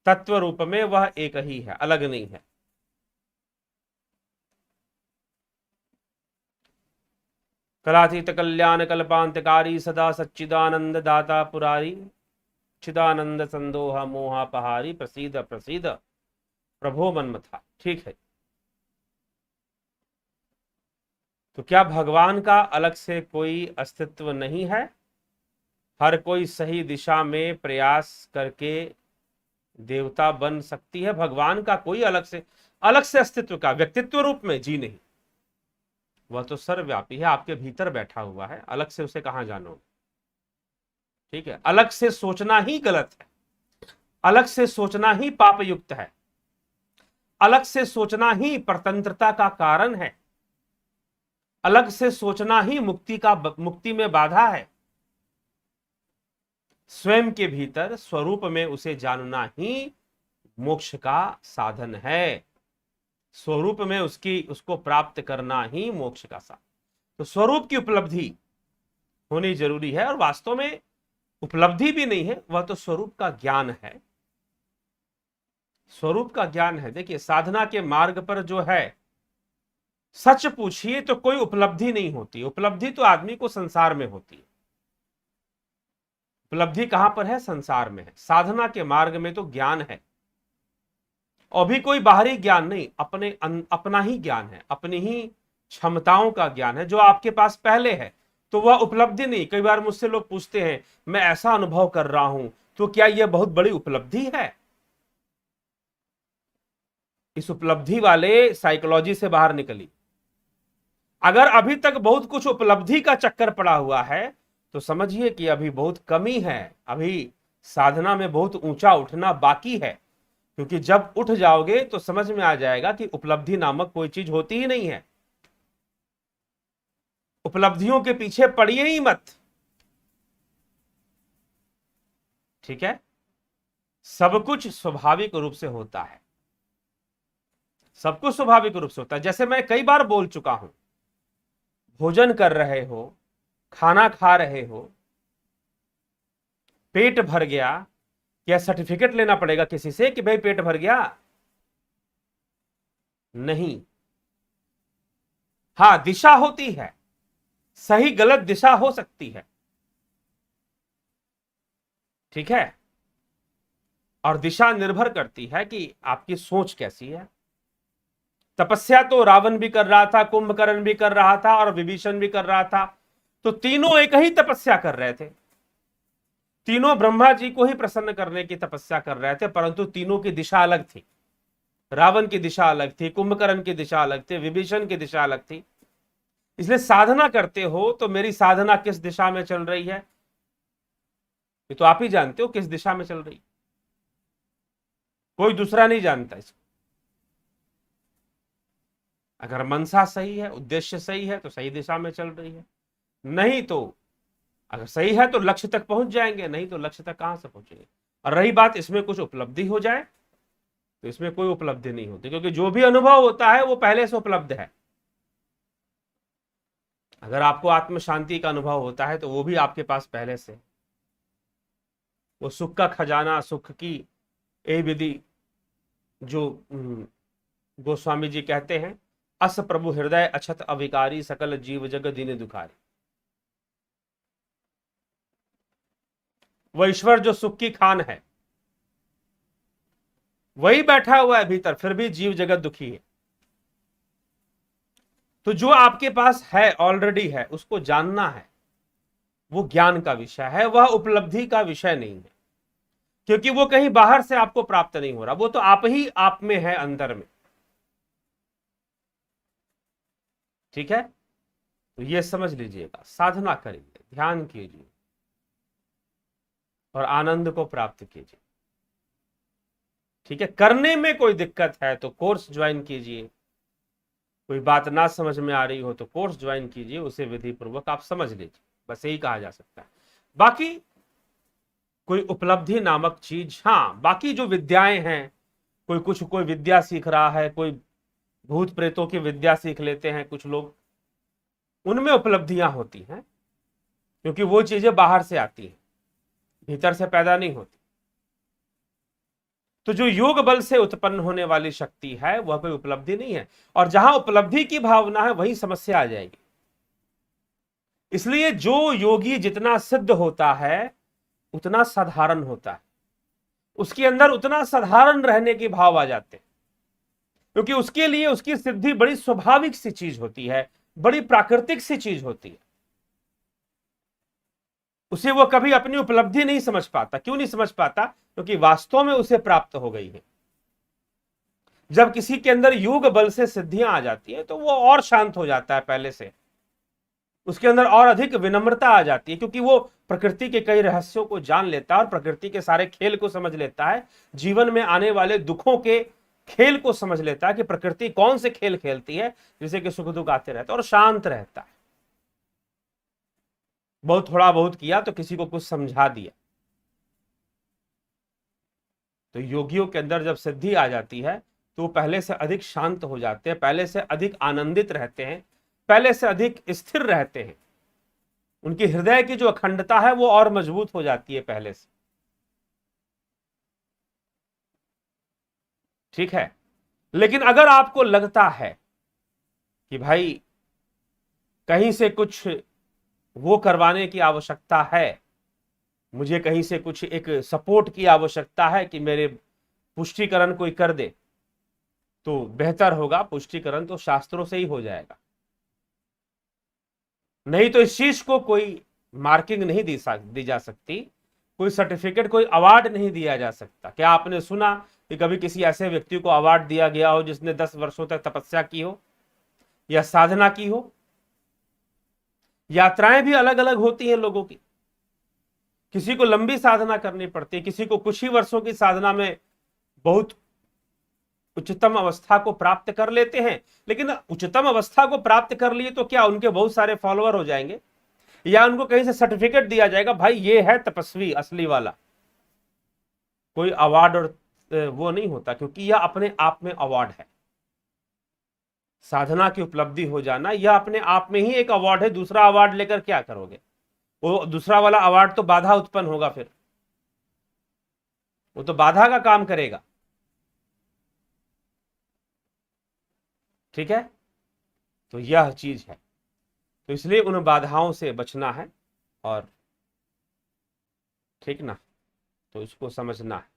तत्व रूप में वह एक ही है, अलग नहीं है। कलातीत कल्याण कल्पांतकारी सदा सच्चिदानंद दाता पुरारी, चिदानंद संदोह मोहापहारी, प्रसीद प्रसीद प्रभो मन्मथा। ठीक है, तो क्या भगवान का अलग से कोई अस्तित्व नहीं है? हर कोई सही दिशा में प्रयास करके देवता बन सकती है। भगवान का कोई अलग से अस्तित्व का व्यक्तित्व रूप में जी नहीं, वह तो सर्वव्यापी है, आपके भीतर बैठा हुआ है, अलग से उसे कहां जानो। ठीक है, अलग से सोचना ही गलत है, अलग से सोचना ही पाप युक्त है, अलग से सोचना ही परतंत्रता का कारण है, अलग से सोचना ही मुक्ति में बाधा है। स्वयं के भीतर स्वरूप में उसे जानना ही मोक्ष का साधन है। स्वरूप में उसको प्राप्त करना ही मोक्ष का साधन। तो स्वरूप की उपलब्धि होनी जरूरी है, और वास्तव में उपलब्धि भी नहीं है, वह तो स्वरूप का ज्ञान है। स्वरूप का ज्ञान है। देखिए, साधना के मार्ग पर जो है, सच पूछिए तो कोई उपलब्धि नहीं होती। उपलब्धि तो आदमी को संसार में होती है। उपलब्धि कहां पर है? संसार में है। साधना के मार्ग में तो ज्ञान है, और भी कोई बाहरी ज्ञान नहीं, अपना ही ज्ञान है, अपनी ही क्षमताओं का ज्ञान है जो आपके पास पहले है। तो वह उपलब्धि नहीं। कई बार मुझसे लोग पूछते हैं, मैं ऐसा अनुभव कर रहा हूं, तो क्या यह बहुत बड़ी उपलब्धि है? इस उपलब्धि वाले साइकोलॉजी से बाहर निकली। अगर अभी तक बहुत कुछ उपलब्धि का चक्कर पड़ा हुआ है, तो समझिए कि अभी बहुत कमी है, अभी साधना में बहुत ऊंचा उठना बाकी है। क्योंकि जब उठ जाओगे तो समझ में आ जाएगा कि उपलब्धि नामक कोई चीज होती ही नहीं है। उपलब्धियों के पीछे पड़िए ही मत। ठीक है, सब कुछ स्वाभाविक रूप से होता है, सब कुछ स्वाभाविक रूप से होता है। जैसे मैं कई बार बोल चुका हूं, भोजन कर रहे हो, खाना खा रहे हो, पेट भर गया, क्या सर्टिफिकेट लेना पड़ेगा किसी से कि भाई पेट भर गया? नहीं। हां, दिशा होती है, सही गलत दिशा हो सकती है। ठीक है, और दिशा निर्भर करती है कि आपकी सोच कैसी है। तपस्या तो रावण भी कर रहा था, कुंभकर्ण भी कर रहा था, और विभीषण भी कर रहा था। तो तीनों एक ही तपस्या कर रहे थे, तीनों ब्रह्मा जी को ही प्रसन्न करने की तपस्या कर रहे थे, परंतु तीनों की दिशा अलग थी। रावण की दिशा अलग थी, कुंभकर्ण की दिशा अलग थी, विभीषण की दिशा अलग थी। इसलिए साधना करते हो तो मेरी साधना किस दिशा में चल रही है, ये तो आप ही जानते हो किस दिशा में चल रही, कोई दूसरा नहीं जानता इसको। अगर मनसा सही है, उद्देश्य सही है, तो सही दिशा में चल रही है। नहीं तो अगर सही है तो लक्ष्य तक पहुंच जाएंगे, नहीं तो लक्ष्य तक कहां से पहुंचेंगे। और रही बात इसमें कुछ उपलब्धि हो जाए, तो इसमें कोई उपलब्धि नहीं होती, क्योंकि जो भी अनुभव होता है वो पहले से उपलब्ध है। अगर आपको आत्म शांति का अनुभव होता है तो वो भी आपके पास पहले से। वो सुख का खजाना, सुख की ए विधि, जो गोस्वामी जी कहते हैं, अस प्रभु हृदय अछत अविकारी, सकल जीव जग दीन दुखारी। वह ईश्वर जो सुख की खान है, वही बैठा हुआ है भीतर, फिर भी जीव जगत दुखी है। तो जो आपके पास है, ऑलरेडी है, उसको जानना है, वो ज्ञान का विषय है, वह उपलब्धि का विषय नहीं है। क्योंकि वो कहीं बाहर से आपको प्राप्त नहीं हो रहा, वो तो आप ही आप में है, अंदर में। ठीक है, तो ये समझ लीजिएगा। साधना करिए, ध्यान कीजिए और आनंद को प्राप्त कीजिए। ठीक है, करने में कोई दिक्कत है तो कोर्स ज्वाइन कीजिए, कोई बात ना समझ में आ रही हो तो कोर्स ज्वाइन कीजिए, उसे विधि पूर्वक आप समझ लीजिए, बस यही कहा जा सकता है। बाकी कोई उपलब्धि नामक चीज, हाँ बाकी जो विद्याएं हैं, कोई विद्या सीख रहा है, कोई भूत प्रेतों की विद्या सीख लेते हैं कुछ लोग, उनमें उपलब्धियां होती हैं, क्योंकि वो चीजें बाहर से आती हैं, भीतर से पैदा नहीं होती। तो जो योग बल से उत्पन्न होने वाली शक्ति है वह कोई उपलब्धि नहीं है, और जहां उपलब्धि की भावना है वहीं समस्या आ जाएगी। इसलिए जो योगी जितना सिद्ध होता है उतना साधारण होता है, उसके अंदर उतना साधारण रहने के भाव आ जाते हैं, क्योंकि उसके लिए उसकी सिद्धि बड़ी स्वाभाविक सी चीज होती है, बड़ी प्राकृतिक सी चीज होती है। उसे वो कभी अपनी उपलब्धि नहीं समझ पाता। क्यों नहीं समझ पाता? क्योंकि वास्तव में उसे प्राप्त हो गई है। जब किसी के अंदर योग बल से सिद्धियां आ जाती है तो वो और शांत हो जाता है पहले से, उसके अंदर और अधिक विनम्रता आ जाती है, क्योंकि वो प्रकृति के कई रहस्यों को जान लेता है और प्रकृति के सारे खेल को समझ लेता है, जीवन में आने वाले दुखों के खेल को समझ लेता है कि प्रकृति कौन से खेल खेलती है जिससे कि सुख दुख आते रहता है, और शांत रहता है। बहुत थोड़ा बहुत किया तो किसी को कुछ समझा दिया। तो योगियों के अंदर जब सिद्धि आ जाती है तो वो पहले से अधिक शांत हो जाते हैं, पहले से अधिक आनंदित रहते हैं, पहले से अधिक स्थिर रहते हैं। उनकी हृदय की जो अखंडता है वो और मजबूत हो जाती है पहले से। ठीक है, लेकिन अगर आपको लगता है कि भाई कहीं से कुछ वो करवाने की आवश्यकता है, मुझे कहीं से कुछ एक सपोर्ट की आवश्यकता है कि मेरे पुष्टिकरण कोई कर दे, तो बेहतर होगा पुष्टिकरण तो शास्त्रों से ही हो जाएगा। नहीं तो इस चीज को कोई मार्किंग नहीं दी जा सकती, कोई सर्टिफिकेट, कोई अवार्ड नहीं दिया जा सकता। क्या आपने सुना कि कभी किसी ऐसे व्यक्ति को अवार्ड दिया गया हो जिसने 10 वर्षों तक तपस्या की हो या साधना की हो? यात्राएं भी अलग अलग होती हैं लोगों की, किसी को लंबी साधना करनी पड़ती है, किसी को कुछ ही वर्षों की साधना में बहुत उच्चतम अवस्था को प्राप्त कर लेते हैं। लेकिन उच्चतम अवस्था को प्राप्त कर लिए तो क्या उनके बहुत सारे फॉलोअर हो जाएंगे, या उनको कहीं से सर्टिफिकेट दिया जाएगा भाई ये है तपस्वी असली वाला? कोई अवार्ड और वो नहीं होता, क्योंकि यह अपने आप में अवार्ड है। साधना की उपलब्धि हो जाना यह अपने आप में ही एक अवार्ड है। दूसरा अवार्ड लेकर क्या करोगे? वो दूसरा वाला अवार्ड तो बाधा उत्पन्न होगा, फिर वो तो बाधा का काम करेगा। ठीक है, तो यह चीज है। तो इसलिए उन बाधाओं से बचना है, और ठीक ना, तो इसको समझना है।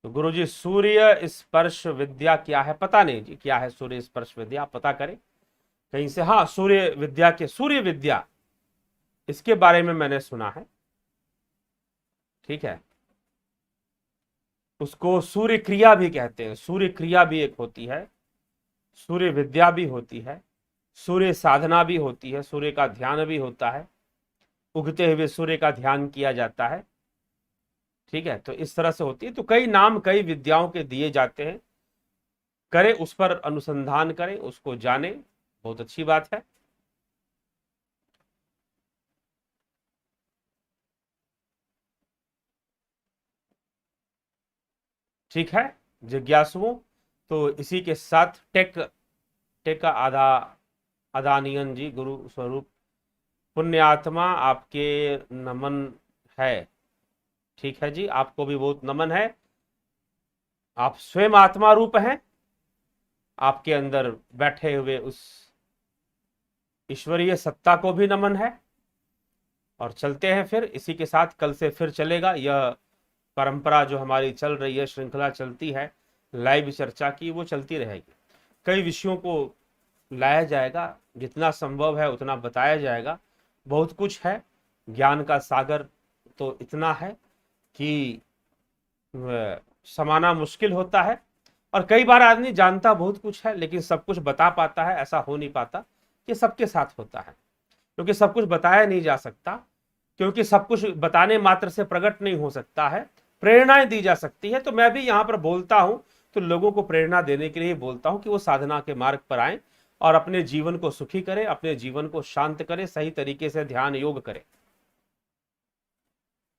तो गुरुजी सूर्य स्पर्श विद्या क्या है? पता नहीं जी क्या है सूर्य स्पर्श विद्या, आप पता करें कहीं से। हाँ, सूर्य विद्या इसके बारे में मैंने सुना है। ठीक है, उसको सूर्य क्रिया भी कहते हैं। सूर्य क्रिया भी एक होती है, सूर्य विद्या भी होती है, सूर्य साधना भी होती है, सूर्य का ध्यान भी होता है, उगते हुए सूर्य का ध्यान किया जाता है। ठीक है, तो इस तरह से होती है। तो कई नाम कई विद्याओं के दिए जाते हैं, करें उस पर अनुसंधान करें, उसको जाने, बहुत अच्छी बात है। ठीक है जिज्ञासुओं, तो इसी के साथ टेक टेक आदानियन जी, गुरु स्वरूप पुण्यात्मा, आपके नमन है। ठीक है जी, आपको भी बहुत नमन है। आप स्वयं आत्मा रूप हैं, आपके अंदर बैठे हुए उस ईश्वरीय सत्ता को भी नमन है। और चलते हैं फिर इसी के साथ, कल से फिर चलेगा यह परंपरा जो हमारी चल रही है, श्रृंखला चलती है लाइव चर्चा की, वो चलती रहेगी। कई विषयों को लाया जाएगा, जितना संभव है उतना बताया जाएगा। बहुत कुछ है, ज्ञान का सागर तो इतना है कि समाना मुश्किल होता है। और कई बार आदमी जानता बहुत कुछ है लेकिन सब कुछ बता पाता है, ऐसा हो नहीं पाता। कि सबके साथ होता है, क्योंकि सब कुछ बताया नहीं जा सकता, क्योंकि सब कुछ बताने मात्र से प्रकट नहीं हो सकता है। प्रेरणाएं दी जा सकती है। तो मैं भी यहां पर बोलता हूं तो लोगों को प्रेरणा देने के लिए बोलता हूं कि वो साधना के मार्ग पर आए और अपने जीवन को सुखी करें, अपने जीवन को शांत करें, सही तरीके से ध्यान योग करें।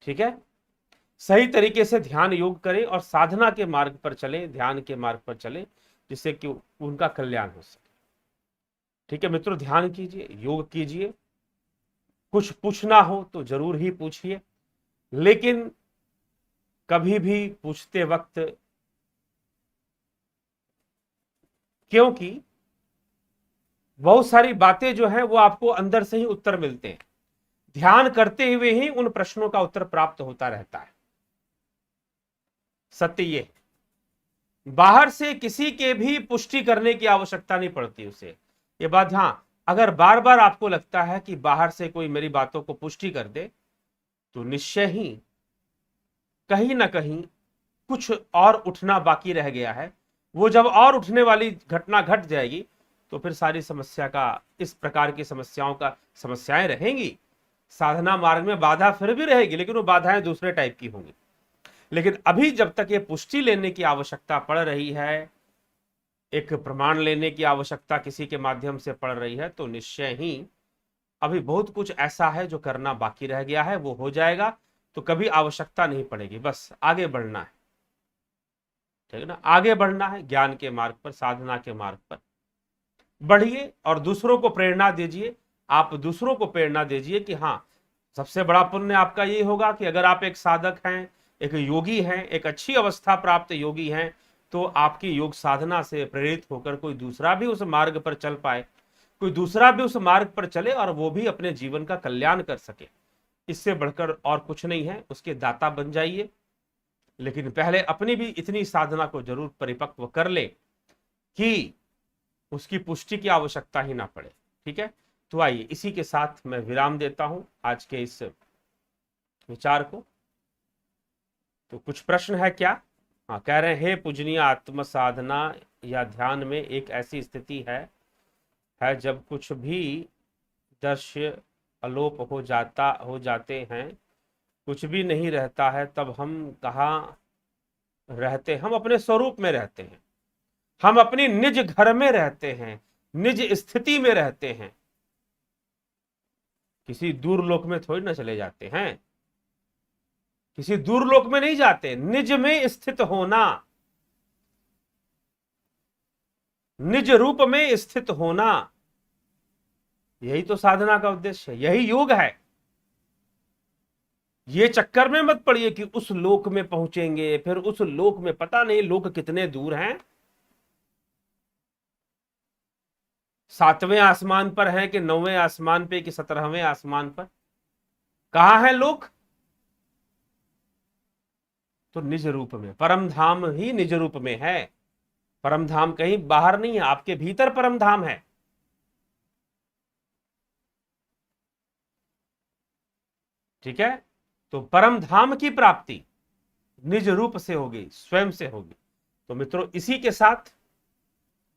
ठीक है, सही तरीके से ध्यान योग करें और साधना के मार्ग पर चले, ध्यान के मार्ग पर चले, जिससे कि उनका कल्याण हो सके। ठीक है मित्रों, ध्यान कीजिए, योग कीजिए। कुछ पूछना हो तो जरूर ही पूछिए, लेकिन कभी भी पूछते वक्त, क्योंकि बहुत सारी बातें जो है वो आपको अंदर से ही उत्तर मिलते हैं, ध्यान करते हुए ही उन प्रश्नों का उत्तर प्राप्त होता रहता है। सत्य ये, बाहर से किसी के भी पुष्टि करने की आवश्यकता नहीं पड़ती उसे। ये बात, हां, अगर बार बार आपको लगता है कि बाहर से कोई मेरी बातों को पुष्टि कर दे, तो निश्चय ही कहीं ना कहीं कुछ और उठना बाकी रह गया है। वो जब और उठने वाली घटना घट जाएगी तो फिर सारी समस्या का, इस प्रकार की समस्याओं का, समस्याएं रहेंगी, साधना मार्ग में बाधा फिर भी रहेगी, लेकिन वो बाधाएं दूसरे टाइप की होंगी। लेकिन अभी जब तक ये पुष्टि लेने की आवश्यकता पड़ रही है, एक प्रमाण लेने की आवश्यकता किसी के माध्यम से पड़ रही है, तो निश्चय ही अभी बहुत कुछ ऐसा है जो करना बाकी रह गया है, वो हो जाएगा तो कभी आवश्यकता नहीं पड़ेगी। बस आगे बढ़ना है, ठीक है ना, आगे बढ़ना है, ज्ञान के मार्ग पर, साधना के मार्ग पर बढ़िए और दूसरों को प्रेरणा दीजिए। आप दूसरों को प्रेरणा दीजिए कि हाँ, सबसे बड़ा पुण्य आपका ये होगा कि अगर आप एक साधक हैं, एक योगी हैं, एक अच्छी अवस्था प्राप्त योगी हैं, तो आपकी योग साधना से प्रेरित होकर कोई दूसरा भी उस मार्ग पर चल पाए, कोई दूसरा भी उस मार्ग पर चले और वो भी अपने जीवन का कल्याण कर सके। इससे बढ़कर और कुछ नहीं है, उसके दाता बन जाइए। लेकिन पहले अपनी भी इतनी साधना को जरूर परिपक्व कर ले कि उसकी पुष्टि की आवश्यकता ही ना पड़े। ठीक है, तो आइए इसी के साथ मैं विराम देता हूं आज के इस विचार को। तो कुछ प्रश्न है क्या? हाँ, कह रहे हैं, हे पूजनीय, आत्म साधना या ध्यान में एक ऐसी स्थिति है जब कुछ भी दृश्य अलोप हो जाते हैं, कुछ भी नहीं रहता है, तब हम कहाँ रहते? हम अपने स्वरूप में रहते हैं, हम अपनी निज घर में रहते हैं, निज स्थिति में रहते हैं, किसी दूर लोक में थोड़ी ना चले जाते हैं, किसी दूर लोक में नहीं जाते। निज में स्थित होना, निज रूप में स्थित होना, यही तो साधना का उद्देश्य है, यही योग है। ये चक्कर में मत पड़िए कि उस लोक में पहुंचेंगे, फिर उस लोक में पता नहीं लोक कितने दूर हैं, 7वें आसमान पर है कि 9वें आसमान पे कि 17वें आसमान पर, कहां है लोक? तो निज रूप में, परम धाम ही निज रूप में है। परम धाम कहीं बाहर नहीं है, आपके भीतर परम धाम है। ठीक है, तो परम धाम की प्राप्ति निज रूप से होगी, स्वयं से होगी। तो मित्रों, इसी के साथ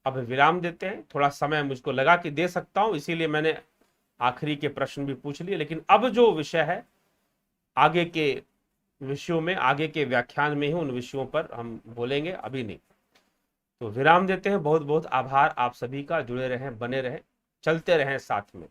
अब विराम देते हैं। थोड़ा समय मुझको लगा कि दे सकता हूं, इसीलिए मैंने आखिरी के प्रश्न भी पूछ लिए, लेकिन अब जो विषय है, आगे के विषयों में, आगे के व्याख्यान में ही उन विषयों पर हम बोलेंगे, अभी नहीं। तो विराम देते हैं। बहुत बहुत आभार आप सभी का, जुड़े रहें, बने रहें, चलते रहें साथ में।